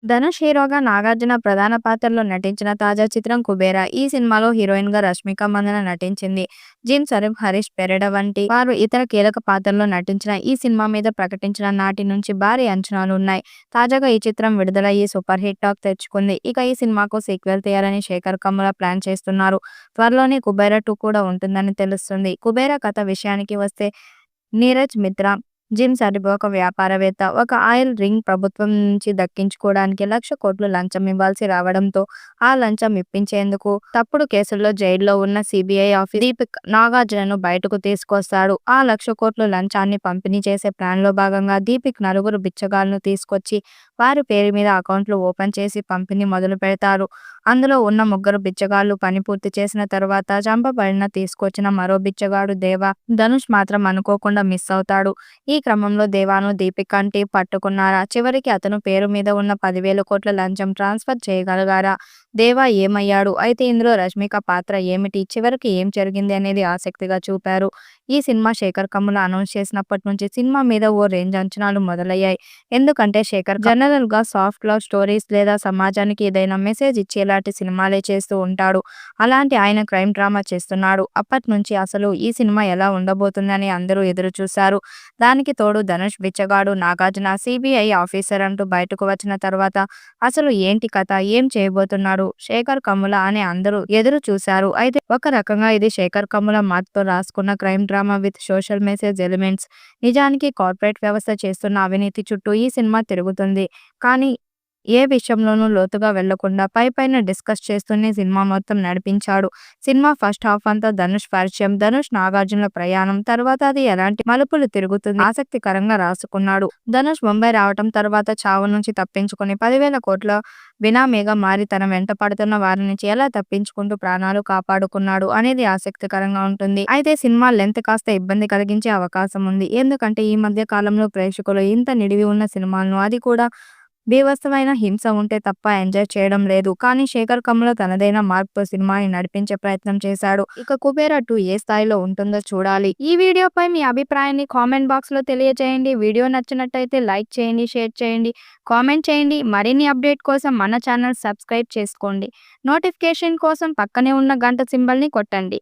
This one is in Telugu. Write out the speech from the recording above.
ధనుష్ హీరోగా, నాగార్జున ప్రధాన పాత్రలో నటించిన తాజా చిత్రం 'కుబేరా'. ఈ సినిమాలో హీరోయిన్‌గా రష్మిక మందన నటించింది. జిమ్ సరీఫ్, హరీష్ పెరడ వంటి వారు ఇతర కీలక పాత్రల్లో నటించిన ఈ సినిమా మీద ప్రకటించిన నాటి నుంచి భారీ అంచనాలున్నాయి. తాజాగా ఈ చిత్రం విడుదలయ్యి సూపర్ హిట్ టాక్ తెచ్చుకుంది. ఇక ఈ సినిమాకు సీక్వెల్ తీయాలని శేఖర్ కమ్ముల ప్లాన్ చేస్తున్నారు. త్వరలోనే 'కుబేరా 2' కూడా ఉంటుందని తెలుస్తుంది. 'కుబేరా' కథ విషయానికి వస్తే నీరజ్ మిత్రా, జిమ్ సరీఫ్ ఒక వ్యాపారవేత్త. ఒక ఆయిల్ రింగ్ ప్రభుత్వం నుంచి దక్కించుకోవడానికి లక్ష కోట్లు లంచం ఇవ్వాల్సి రావడంతో ఆ లంచం ఇప్పించేందుకు తప్పుడు కేసుల్లో జైల్లో ఉన్న సీబీఐ ఆఫీసర్ దీపక్ నాగార్జునను బయటకు తీసుకొస్తాడు. ఆ లక్ష కోట్లు లంచాన్ని పంపిణీ చేసే ప్లాన్‌లో భాగంగా దీపక్ నలుగురు బిచ్చగాళ్లను తీసుకొచ్చి వారి పేరు మీద అకౌంట్లు ఓపెన్ చేసి పంపిణీ మొదలుపెడతారు. అందులో ఉన్న ముగ్గురు బిచ్చగాళ్లు పని పూర్తి చేసిన తర్వాత చంపబడిన తీసుకొచ్చిన మరో బిచ్చగాడు దేవా. ధనుష్ మాత్రం అనుకోకుండా మిస్ అవుతాడు. ఈ క్రమంలో దేవాను దీపిక అంటే పట్టుకున్నారా? చివరికి అతను పేరు మీద ఉన్న 10,000 కోట్ల లంచం ట్రాన్స్‌ఫర్ చేయగలిగారా? దేవా ఏమయ్యాడు? అయితే ఇందులో రష్మిక పాత్ర ఏమిటి? చివరికి ఏం జరిగింది అనేది ఆసక్తిగా చూపారు. ఈ సినిమా శేఖర్ కమ్ముల అనౌన్స్ చేసినప్పటి నుంచి సినిమా మీద ఓ రేంజ్ అంచనాలు మొదలయ్యాయి. ఎందుకంటే శేఖర్ జనరల్‌గా సాఫ్ట్ లవ్ స్టోరీస్ లేదా సమాజానికి ఏదైనా మెసేజ్ ఇచ్చేలాంటి సినిమాలే చేస్తూ ఉంటాడు. అలాంటి ఆయన క్రైమ్ డ్రామా చేస్తున్నాడు. అప్పట్నుంచి అసలు ఈ సినిమా ఎలా ఉండబోతుందని అందరూ ఎదురుచూశారు. దానికి తోడు ధనుష్ బిచ్చగాడు, నాగార్జున సీబీఐ ఆఫీసర్ అంటూ బయటకు వచ్చిన తర్వాత అసలు ఏంటి కథ? ఏం చేయబోతున్నాడు శేఖర్ కమ్ముల అని అందరూ ఎదురు చూశారు. అయితే ఒక రకంగా ఇది శేఖర్ కమ్ముల మార్క్‌తో రాసుకున్న crime drama with social message elements. నిజానికి కార్పొరేట్ వ్యవస్థ చేస్తున్న అవినీతి చుట్టూ ఈ సినిమా తిరుగుతుంది. కానీ ఏ విషయంలోనూ లోతుగా వెళ్లకుండా పైపైన డిస్కస్ చేస్తూనే సినిమా మొత్తం నడిపించాడు. సినిమా ఫస్ట్ హాఫ్ అంతా ధనుష్ పరిచయం, ధనుష్ నాగార్జునల ప్రయాణం, తర్వాత అది ఎలాంటి మలుపులు తిరుగుతుంది ఆసక్తికరంగా రాసుకున్నాడు. ధనుష్ ముంబై రావటం, తర్వాత చావు నుంచి తప్పించుకుని 10,000 కోట్ల బినామీగా మారి తన వెంట పడుతున్న వారి నుంచి ఎలా తప్పించుకుంటూ ప్రాణాలు కాపాడుకున్నాడు అనేది ఆసక్తికరంగా ఉంటుంది. అయితే సినిమా లెంత్ కాస్త ఇబ్బంది కలిగించే అవకాశం ఉంది. ఎందుకంటే ఈ మధ్య కాలంలో ప్రేక్షకులు ఇంత నిడివి ఉన్న సినిమాలను, అది కూడా బీభత్సమైన హింస ఉంటే తప్ప ఎంజాయ్ చేయడం లేదు. కానీ శేఖర్ కమ్ముల తనదైన మార్పుతో సినిమాని నడిపించే ప్రయత్నం చేశాడు. ఇక 'కుబేరా 2' ఏ స్థాయిలో ఉంటుందో చూడాలి. ఈ వీడియోపై మీ అభిప్రాయాన్ని కామెంట్ బాక్స్‌లో తెలియజేయండి. వీడియో నచ్చినట్టయితే లైక్ చేయండి, షేర్ చేయండి, కామెంట్ చేయండి. మరిన్ని అప్డేట్ కోసం మన ఛానల్ సబ్స్క్రైబ్ చేసుకోండి. నోటిఫికేషన్ కోసం పక్కనే ఉన్న గంట సింబల్‌ని కొట్టండి.